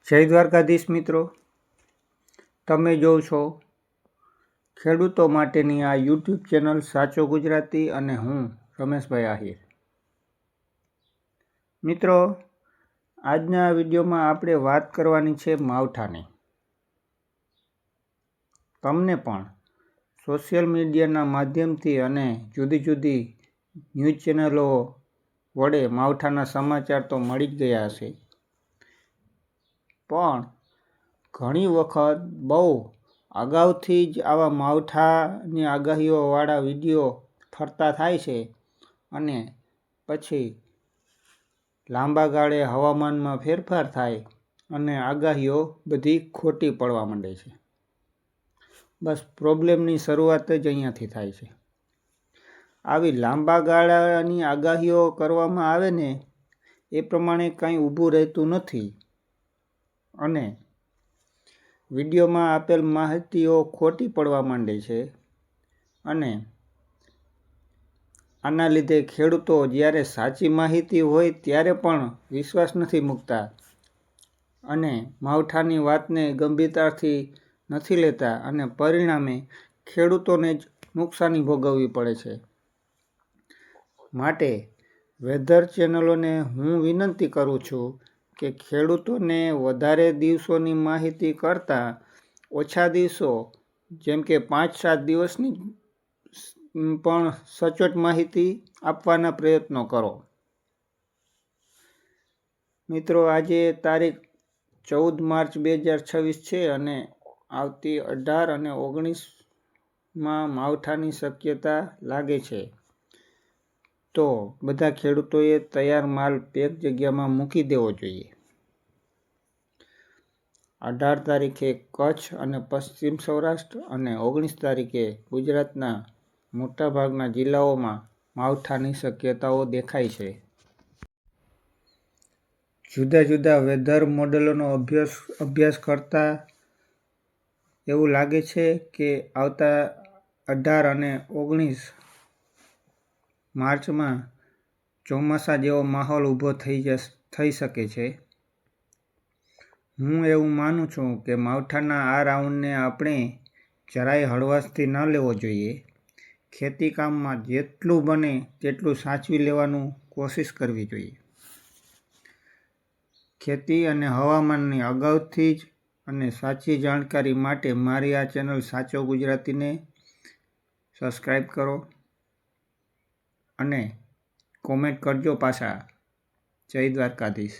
જય દ્વારકાધીશ મિત્રો, તમે જોવ છો ખેડૂતો માટેની આ યુટ્યુબ ચેનલ સાચો ગુજરાતી અને હું રમેશભાઈ આહિર. મિત્રો, આજના વિડીયોમાં આપણે વાત કરવાની છે માવઠાની. તમને પણ સોશિયલ મીડિયાના માધ્યમથી અને જુદી જુદી ન્યૂઝ ચેનલો વડે માવઠાના સમાચાર તો મળી જ ગયા હશે, પણ ઘણી વખત બહુ અગાઉથી જ આવા માવઠાની આગાહીઓવાળા વિડીયો ફરતા થાય છે અને પછી લાંબા ગાળે હવામાનમાં ફેરફાર થાય અને આગાહીઓ બધી ખોટી પડવા માંડે છે. બસ પ્રોબ્લેમની શરૂઆત જ અહીંયાથી થાય છે. આવી લાંબા ગાળાની આગાહીઓ કરવામાં આવે ને એ પ્રમાણે કંઈ ઊભું રહેતું નથી અને વિડીયોમાં આપેલ માહિતીઓ ખોટી પડવા માંડે છે અને આના લીધે ખેડૂતો જ્યારે સાચી માહિતી હોય ત્યારે પણ વિશ્વાસ નથી મૂકતા અને માવઠાની વાતને ગંભીરતાથી નથી લેતા અને પરિણામે ખેડૂતોને જ નુકસાની ભોગવવી પડે છે. માટે વેધર ચેનલોને હું વિનંતી કરું છું કે ખેડૂતોને વધારે દિવસોની માહિતી કરતાં ઓછા દિવસો, જેમ કે 5-7 દિવસની પણ સચોટ માહિતી આપવાના પ્રયત્નો કરો. મિત્રો, આજે તારીખ 14 માર્ચ 2026 છે અને આવતી 18 અને 19માં માવઠાની શક્યતા લાગે છે. તો બધા ખેડૂતોએ તૈયાર માલ પેક જગ્યામાં મૂકી દેવો જોઈએ. 18 તારીખે કચ્છ અને પશ્ચિમ સૌરાષ્ટ્ર અને 19 તારીખે ગુજરાતના મોટાભાગના જિલ્લાઓમાં માવઠાની શક્યતાઓ દેખાય છે. જુદા જુદા વેધર મોડેલોનો અભ્યાસ કરતા એવું લાગે છે કે આવતા 18 અને 19 માર્ચમાં ચોમાસા જેવો માહોલ ઊભો થઈ શકે છે. હું એવું માનું છું કે માવઠાના આ રાઉન્ડને આપણે જરાય હળવાશથી ન લેવો જોઈએ. ખેતીકામમાં જેટલું બને તેટલું સાચવી લેવાનું કોશિશ કરવી જોઈએ. ખેતી અને હવામાનની અગાઉથી જ અને સાચી જાણકારી માટે મારી આ ચેનલ સાચો ગુજરાતીને સબસ્ક્રાઈબ કરો અને કોમેન્ટ કરજો પાછા. જય દ્વારકાધીશ.